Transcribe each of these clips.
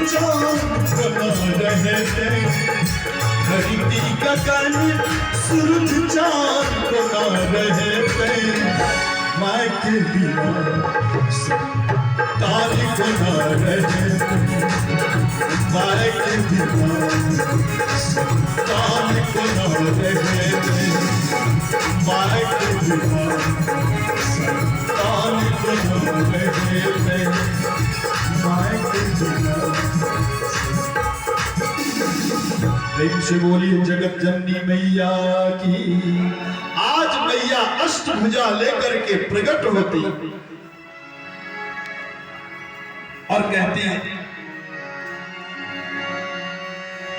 चांद बना रहे थे, धरती गगन सूरज चांद बना रहे थे, मैं के बिना तारे बना रहे थे, मैं के बिना तारे बना रहे थे, मैं के बिना तारे बना रहे थे, मैं के बिना। प्रेम से बोलिए जगत जननी मैया की। आज मैया अष्टभुजा लेकर के प्रकट होती और कहती है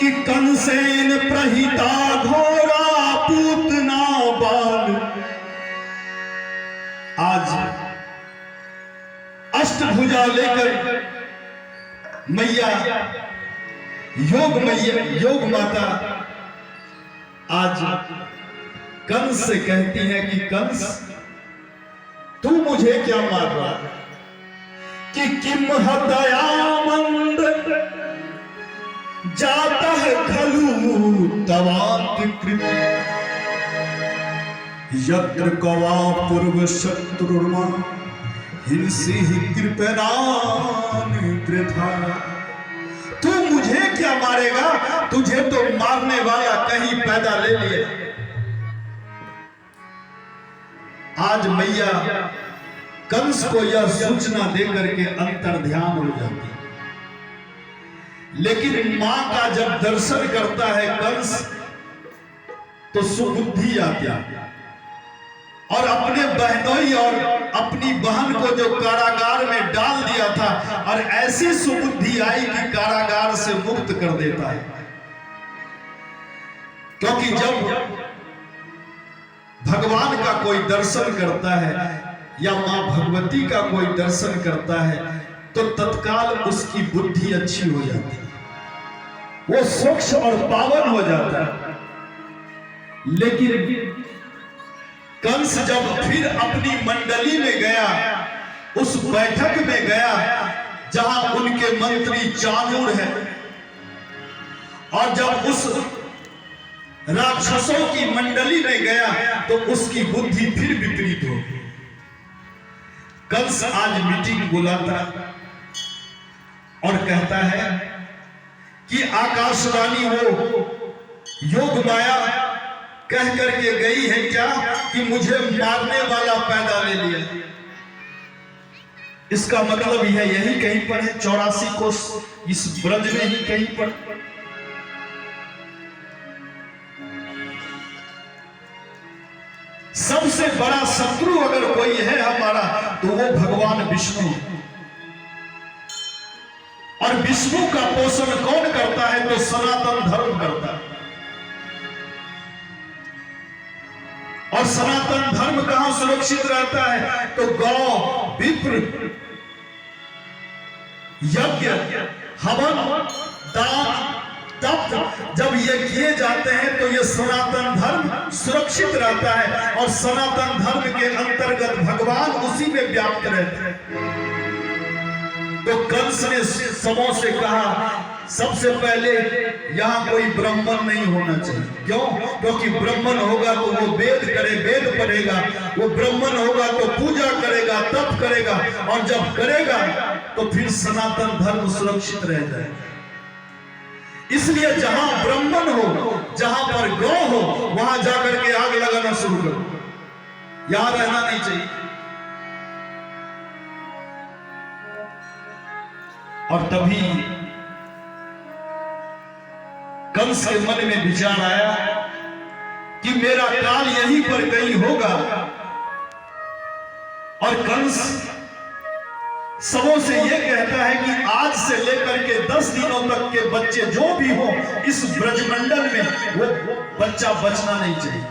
कि कंसेन प्रहिता घोरा पूतना बाल। आज अष्टभुजा लेकर मैया योग माता आज कंस से कहती है कि कंस तू मुझे क्या मार रहा है, कि किम हतया मंद जाता है खलु तवात कृत, यत्र कवा पूर्व शत्रुर्मा हिंसी कृपणान कृथा। तू मुझे क्या मारेगा, तुझे तो मारने वाला कहीं पैदा ले लिया। आज मैया कंस को यह सूचना देकर के अंतर ध्यान हो जाती, लेकिन मां का जब दर्शन करता है कंस तो सुबुद्धि आती है, और अपने बहनोई और अपनी बहन को जो कारागार में डाल दिया था, और ऐसी सुबुद्धि आई कि कारागार से मुक्त कर देता है। क्योंकि जब भगवान का कोई दर्शन करता है या मां भगवती का कोई दर्शन करता है तो तत्काल उसकी बुद्धि अच्छी हो जाती है, वो स्वच्छ और पावन हो जाता है। लेकिन कंस जब फिर अपनी मंडली में गया, उस बैठक में गया जहां उनके मंत्री चाणूर है, और जब उस राक्षसों की मंडली में गया तो उसकी बुद्धि फिर विपरीत हो गई। कंस आज मीटिंग बुलाता और कहता है कि आकाश रानी हो योग माया कह करके गई है क्या कि मुझे मारने वाला पैदा ले लिया। इसका मतलब यही कहीं पर है, 84 कोस इस ब्रज में ही कहीं पर। सबसे बड़ा शत्रु अगर कोई है हमारा तो वो भगवान विष्णु, और विष्णु का पोषण कौन करता है तो सनातन धर्म करता है। और सनातन धर्म कहां सुरक्षित रहता है तो गौ, विप्र, यज्ञ, हवन, दान, तप जब ये किए जाते हैं तो ये सनातन धर्म सुरक्षित रहता है, और सनातन धर्म के अंतर्गत भगवान उसी में व्याप्त रहते हैं। तो कंस ने सबों से कहा सबसे पहले यहां कोई ब्राह्मण नहीं होना चाहिए। क्यों? क्योंकि ब्राह्मण होगा तो वो वेद पढ़ेगा, वो ब्राह्मण होगा तो पूजा करेगा, तप करेगा, और जब करेगा तो फिर सनातन धर्म सुरक्षित रह जाएगा। इसलिए जहां ब्राह्मण हो, जहां पर गौ हो, वहां जाकर के आग लगाना शुरू करो, यहां रहना नहीं चाहिए। और तभी कंस के मन में विचार आया कि मेरा काल यहीं पर कहीं होगा, और कंस सबों से यह कहता है कि आज से लेकर के 10 दिनों तक के बच्चे जो भी हो इस ब्रजमंडल में वो बच्चा बचना नहीं चाहिए।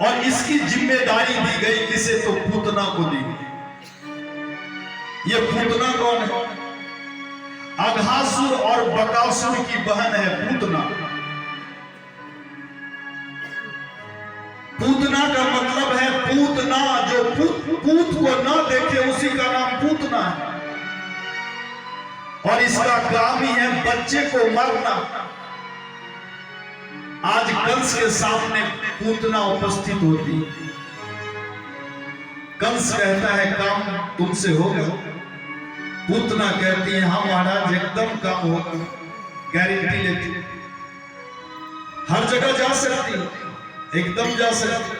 और इसकी जिम्मेदारी दी गई किसे तो पूतना को दी गई। ये पूतना कौन है? अघासुर और बकासुर की बहन है पूतना। पूतना का मतलब है पूतना, जो पूत को ना देखे उसी का नाम पूतना है। और इसका काम ही है बच्चे को मारना। आज कंस के सामने पूतना उपस्थित होती, कंस कहता है काम तुमसे होगा, पूतना कहती है हाँ महाराज एकदम काम होगा, गारंटी लेती, हर जगह जा सकती, एकदम जा सकती,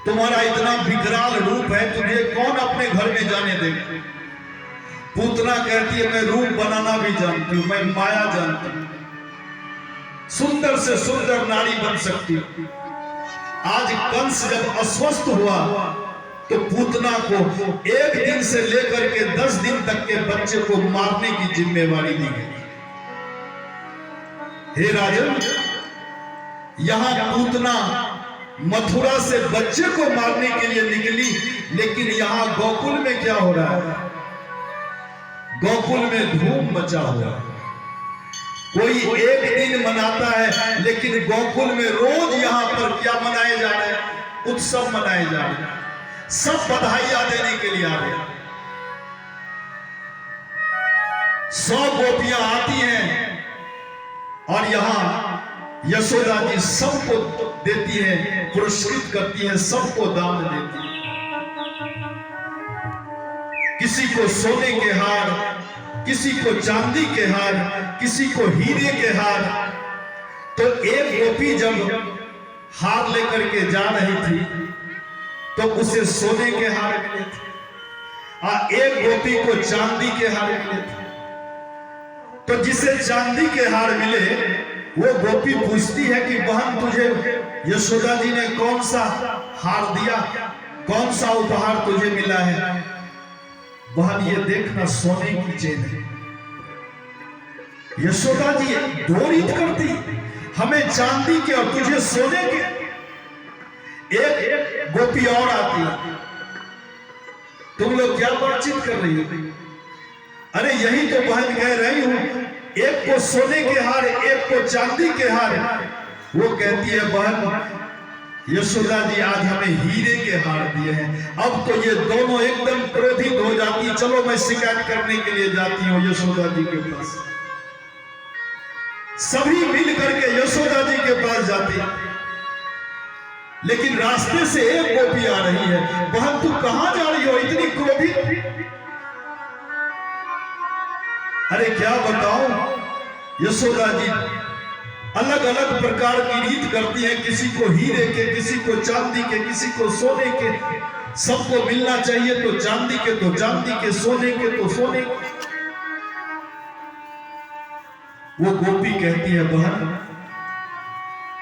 तुम्हारा इतना विकराल रूप है, तुझे कौन अपने घर में जाने देगा। पूतना कहती है मैं रूप बनाना भी जानती हूं, मैं माया जानती हूं, सुंदर से सुंदर नारी बन सकती हूं। आज कंस जब अस्वस्थ हुआ तो पूतना को 1 दिन से लेकर के 10 दिन तक के बच्चे को मारने की जिम्मेवारी दी गई। हे राजन, यहां पूतना मथुरा से बच्चे को मारने के लिए निकली, लेकिन यहां गोकुल में क्या हो रहा है? गोकुल में धूम मचा हुआ है। कोई 1 दिन मनाता है, लेकिन गोकुल में रोज यहां पर क्या मनाए जा रहे हैं? उत्सव मनाए जा रहे हैं, सब बधाइयां देने के लिए आ रहे हैं। 100 गोपियां आती हैं और यहां यशोदा जी सबको देती है, पुरस्कृत करती है, सबको दान देती है। किसी को सोने के हार, किसी को चांदी के हार, किसी को हीरे के हार। तो एक गोपी जब हार लेकर के जा रही थी तो उसे सोने के हार मिले थे और एक गोपी को चांदी के हार मिले थे। तो जिसे चांदी के हार मिले वो गोपी पूछती है कि बहन तुझे यशोदा जी ने कौन सा हार दिया, कौन सा उपहार तुझे मिला है? बहन ये देखना सोने की चेन है। यशोदा जी दोरित करती, हमें चांदी के और तुझे सोने के। एक गोपी और आती, तुम लोग क्या बातचीत कर रही हो? अरे यही तो बहन कह रही हूं, एक को सोने के हार, एक को चांदी के हार। वो कहती है बहन यशोदा जी आज हमें हीरे के हार दिए हैं। अब तो ये दोनों एकदम क्रोधित हो जाती, चलो मैं शिकायत करने के लिए जाती हूँ यशोदा जी के पास। सभी मिल करके यशोदा जी के पास जाती, लेकिन रास्ते से एक गोपी आ रही है। बहन तू कहां जा रही हो इतनी क्रोधित? अरे क्या बताऊं, यशोदा जी अलग अलग प्रकार की रीत करती है, किसी को हीरे के, किसी को चांदी के, किसी को सोने के। सबको मिलना चाहिए तो चांदी के तो चांदी के, सोने के तो सोने के। वो गोपी कहती है बहन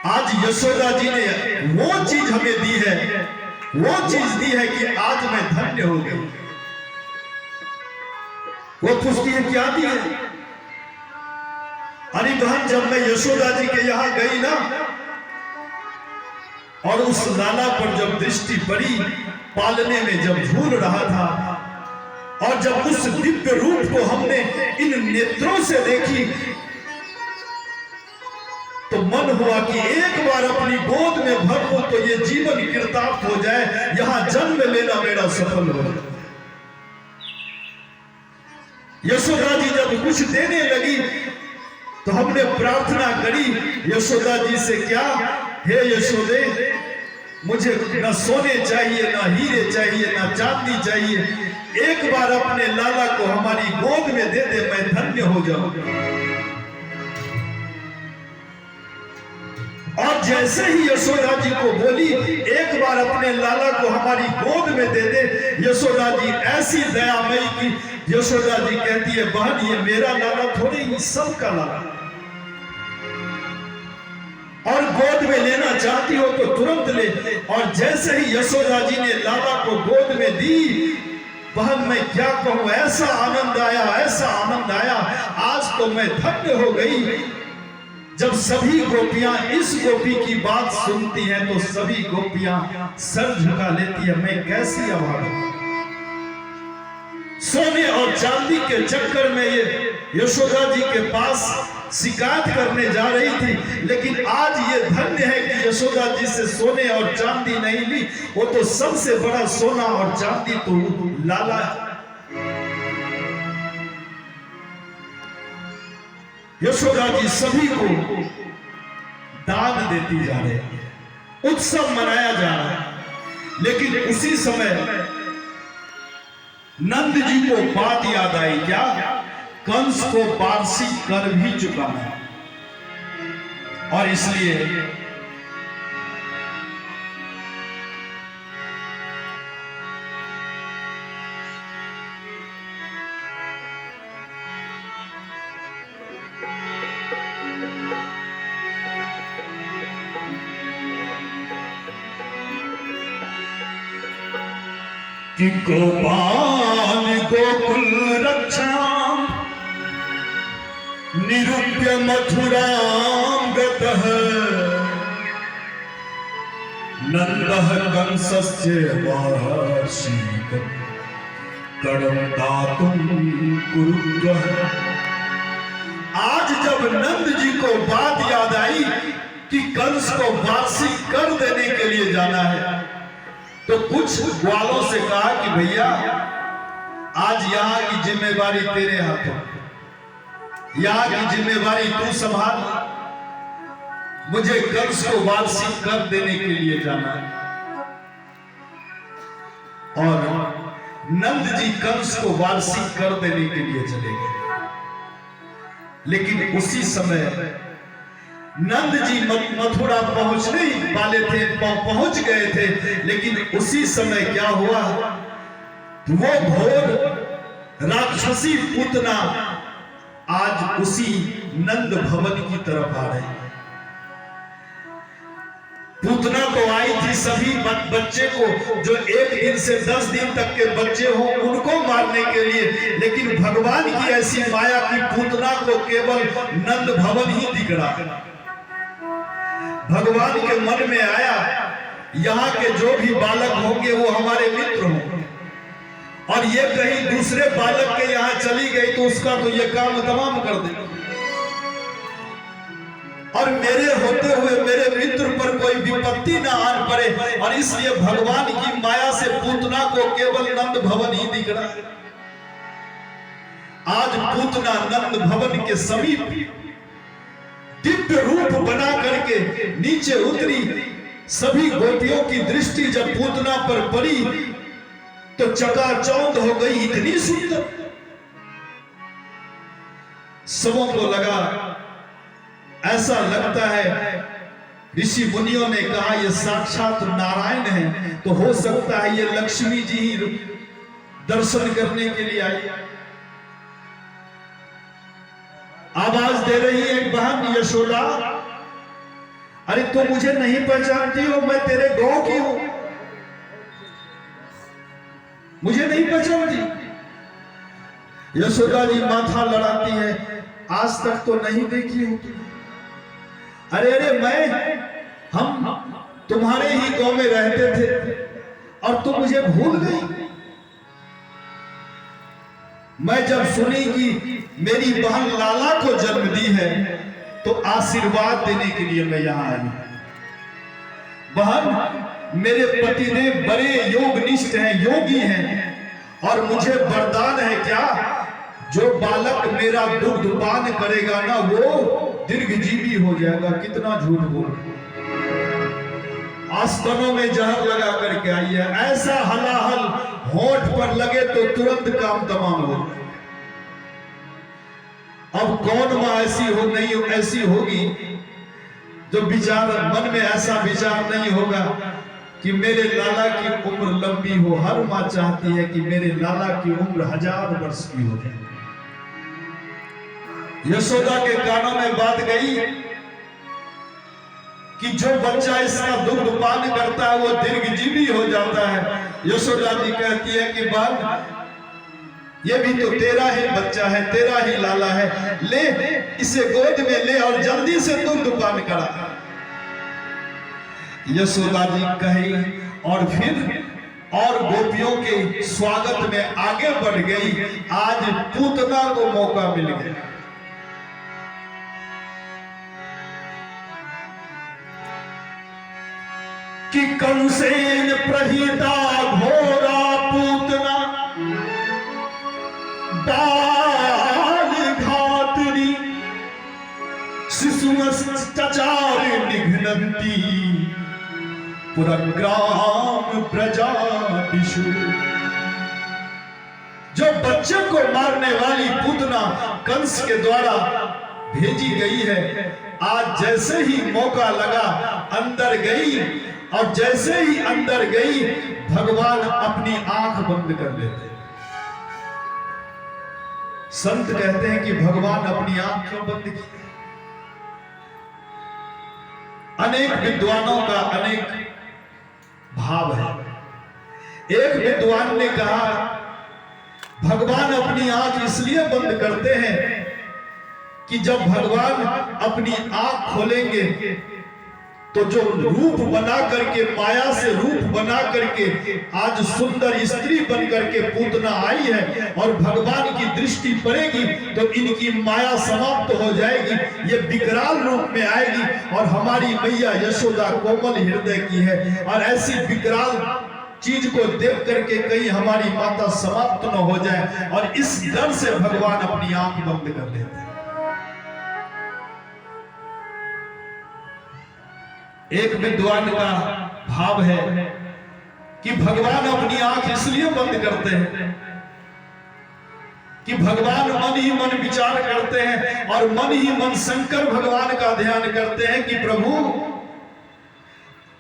आज यशोदा जी ने वो चीज हमें दी है, वो चीज दी है कि आज मैं धन्य हो गई। वो पूछती है क्या दी है? अरे बहन जब मैं यशोदा जी के यहां गई ना और उस लाला पर जब दृष्टि पड़ी, पालने में जब झूल रहा था, और जब उस दिव्य रूप को हमने इन नेत्रों से देखी तो मन हुआ कि एक बार अपनी गोद में भर लो तो ये जीवन कृतार्थ हो जाए, यहां जन्म लेना मेरा सफल हो जाए। यशोदा जी जब कुछ देने लगी तो हमने प्रार्थना करी यशोदा जी से, क्या हे यशोदे, मुझे न सोने चाहिए, न हीरे चाहिए, न चांदी चाहिए, एक बार अपने लाला को हमारी गोद में दे दे, मैं धन्य हो जाऊंगा। और जैसे ही यशोदा जी को बोली एक बार अपने लाला को हमारी गोद में दे दे, यशोदा जी ऐसी दयामयी की यशोदा जी कहती है बहन ये मेरा लाला थोड़ी, ये सबका लाला, और गोद में लेना चाहती हो तो तुरंत ले। और जैसे ही यशोदा जी ने लाला को गोद में दी, बहन मैं क्या कहूं, ऐसा आनंद आया, ऐसा आनंद आया, आज तो मैं धन्य हो गई। जब सभी गोपियां इस गोपी की बात सुनती हैं तो सभी गोपियां सर झुका लेती है, मैं कैसी अभागी। सोने और चांदी के चक्कर में ये यशोदा जी के पास शिकायत करने जा रही थी, लेकिन आज ये धन्य है कि यशोदा जी से सोने और चांदी नहीं ली, वो तो सबसे बड़ा सोना और चांदी तो लाला है। यशोदा जी सभी को दान देती जा रही है, उत्सव मनाया जा रहा है। लेकिन उसी समय नंद जी को बात याद आई, क्या कंस को वारसी कर भी चुका है, और इसलिए कि गोपाल गोकुल रक्षा निरूप्य मथुरां गतः नंदः कंसस्य वार्षिक कर्म दातुं कुरुद्वः। आज जब नंद जी को बात याद आई कि कंस को वार्षिक कर देने के लिए जाना है, तो कुछ ग्वालों से कहा कि भैया आज यहाँ की जिम्मेवारी तेरे हाथों, यहाँ की जिम्मेवारी तू संभाल, मुझे कंस को वार्षिक कर देने के लिए जाना है। और नंद जी कंस को वार्षिक कर देने के लिए चले गए। लेकिन उसी समय नंद जी मथुरा पहुंचने वाले थे, पहुंच गए थे, लेकिन उसी समय क्या हुआ, वो घोर राक्षसी पूतना आज उसी नंद भवन की तरफ आ रही है। पूतना तो आई थी सभी बच्चे को, जो 1 दिन से 10 दिन तक के बच्चे हो उनको मारने के लिए, लेकिन भगवान की ऐसी माया की पूतना को केवल नंद भवन ही दिख रहा। भगवान के मन में आया यहाँ के जो भी बालक होंगे वो हमारे मित्र होंगे, और ये कहीं दूसरे बालक के यहाँ चली गई तो उसका तो ये काम तमाम कर देगा, और मेरे होते हुए मेरे मित्र पर कोई विपत्ति ना आन पड़े। और इसलिए भगवान की माया से पूतना को केवल नंद भवन ही दिख रहा है। आज पूतना नंद भवन के समीप दिव्य रूप बना करके नीचे उतरी। सभी गोपियों की दृष्टि जब पूतना पर पड़ी तो चकाचौंध हो गई, इतनी सुंदर। सबों को लगा, ऐसा लगता है ऋषि मुनियों ने कहा ये साक्षात नारायण है, तो हो सकता है ये लक्ष्मी जी ही दर्शन करने के लिए आई। आवाज दे रही है एक बहन, यशोदा, अरे तू मुझे नहीं पहचानती हो, मैं तेरे गांव की हूं, मुझे नहीं पहचानती। यशोदा जी माथा लड़ाती है, आज तक तो नहीं देखी हूं। अरे हम तुम्हारे ही गांव में रहते थे और तू मुझे भूल गई। मैं जब सुनी कि मेरी बहन लाला को जन्म दी है तो आशीर्वाद देने के लिए मैं यहां आई। बहन, मेरे पतिदेव बड़े योगनिष्ठ हैं, योगी हैं, और मुझे वरदान है क्या, जो बालक मेरा दुग्ध पान करेगा ना वो दीर्घजीवी हो जाएगा। कितना झूठ बोल, आस्तनों में जहर लगा करके आई है, ऐसा हलाहल होंठ पर लगे तो तुरंत काम तमाम हो। अब कौन मां ऐसी हो, नहीं हो, ऐसी होगी जो विचार मन में ऐसा विचार नहीं होगा कि मेरे लाला की उम्र लंबी हो। हर मां चाहती है कि मेरे लाला की उम्र 1000 वर्ष की हो जाए। यशोदा के कानों में बात गई कि जो बच्चा इसका दुग्ध पान करता है वो दीर्घजीवी हो जाता है। यशोदा जी कहती है कि बाप, ये भी तो तेरा ही बच्चा है, तेरा ही लाला है, ले इसे गोद में ले और जल्दी से दुग्ध पान करा। यशोदा जी कही और फिर और गोपियों के स्वागत में आगे बढ़ गई। आज पूतना को मौका मिल गया। कि कंसेन प्रहिता घोरा पूतना बाल घातरी शिशुश्चचार निघ्नन्ति पुरग्राम प्रजादिषु। जो बच्चे को मारने वाली पूतना कंस के द्वारा भेजी गई है, आज जैसे ही मौका लगा अंदर गई, और जैसे ही अंदर गई भगवान अपनी आंख बंद कर लेते। संत कहते हैं कि भगवान अपनी आंख क्यों बंद की? अनेक विद्वानों का अनेक भाव है। एक विद्वान ने कहा भगवान अपनी आंख इसलिए बंद करते हैं कि जब भगवान अपनी आंख खोलेंगे तो जो रूप बना करके, माया से रूप बना करके आज सुंदर स्त्री बन करके पूतना आई है, और भगवान की दृष्टि पड़ेगी तो इनकी माया समाप्त हो जाएगी, ये विकराल रूप में आएगी। और हमारी मैया यशोदा कोमल हृदय की है, और ऐसी विकराल चीज को देख करके कहीं हमारी माता समाप्त न हो जाए, और इस डर से भगवान अपनी आंख बंद कर लेते हैं। एक विद्वान का भाव है कि भगवान अपनी आंख इसलिए बंद करते हैं कि भगवान मन ही मन विचार करते हैं, और मन ही मन शंकर भगवान का ध्यान करते हैं कि प्रभु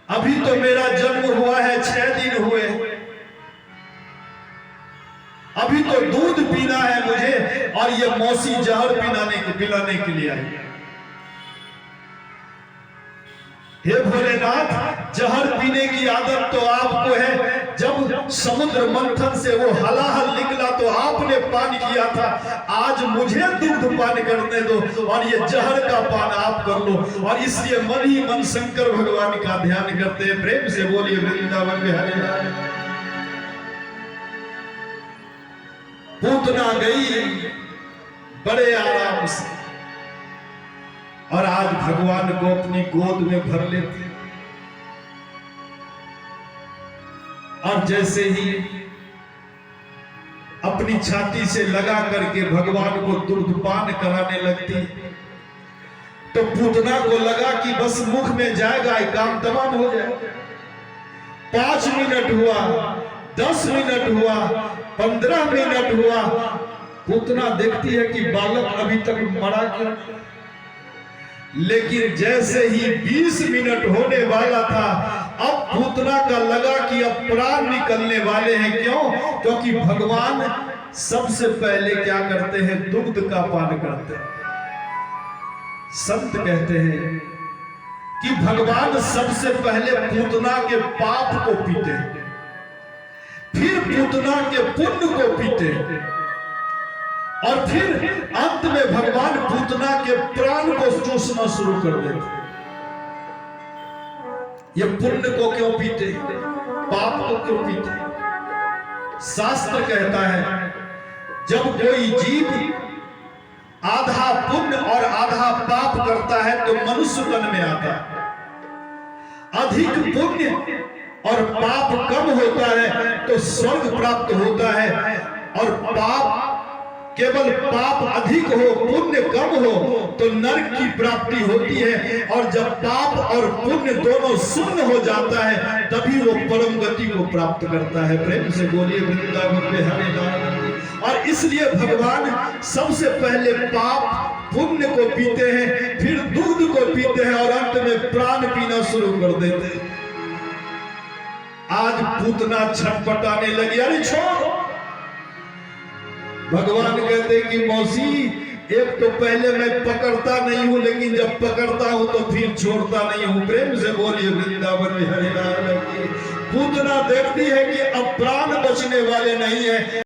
अभी तो मेरा जन्म हुआ है, 6 दिन हुए, अभी तो दूध पीना है मुझे, और ये मौसी जहर पिलाने के लिए आई। हे भोलेनाथ, जहर पीने की आदत तो आपको है, जब समुद्र मंथन से वो हलाहल निकला तो आपने पान किया था, आज मुझे दूध पान करने दो, और ये जहर का पान आप कर लो। और इसलिए मन ही मन शंकर भगवान का ध्यान करते हैं। प्रेम से बोलिए वृंदावन में हरे राम। पूतना गई बड़े आराम से, और आज भगवान को अपनी गोद में भर लेते, और जैसे ही अपनी छाती से लगा करके भगवान को दुग्धपान कराने लगती, तो पूतना को लगा कि बस मुख में जाएगा, काम तमाम हो जाए। 5 मिनट हुआ, 10 मिनट हुआ, 15 मिनट हुआ, पूतना देखती है कि बालक अभी तक मरा क्यों। लेकिन जैसे ही 20 मिनट होने वाला था, अब पूतना का लगा कि अब प्राण निकलने वाले हैं। क्यों? क्योंकि भगवान सबसे पहले क्या करते हैं? दुग्ध का पान करते हैं। संत कहते हैं कि भगवान सबसे पहले पूतना के पाप को पीते हैं, फिर पूतना के पुण्य को पीते हैं, और फिर अंत में भगवान पूतना के प्राण को चूसना शुरू कर देते। ये पुण्य को क्यों पीते, पाप को क्यों पीते? शास्त्र कहता है जब कोई जीव आधा पुण्य और आधा पाप करता है तो मनुष्य तन में आता है। अधिक पुण्य और पाप कम होता है तो स्वर्ग प्राप्त होता है, और पाप केवल पाप अधिक हो, पुण्य कम हो तो नरक की प्राप्ति होती है। और जब पाप और पुण्य दोनों शून्य हो जाता है तभी वो परम गति को प्राप्त करता है। प्रेम से बोलिए वृंदावन में हरे राम। और इसलिए भगवान सबसे पहले पाप पुण्य को पीते हैं, फिर दूध को पीते हैं, और अंत में प्राण पीना शुरू कर देते हैं। आज पूतना छटपटाने लगी, अरे छोड़। भगवान कहते कि मौसी, एक तो पहले मैं पकड़ता नहीं हूं, लेकिन जब पकड़ता हूं तो फिर छोड़ता नहीं हूं। प्रेम से बोलिए वृंदावन में हरे राम। पूतना देखती है कि अब प्राण बचने वाले नहीं है।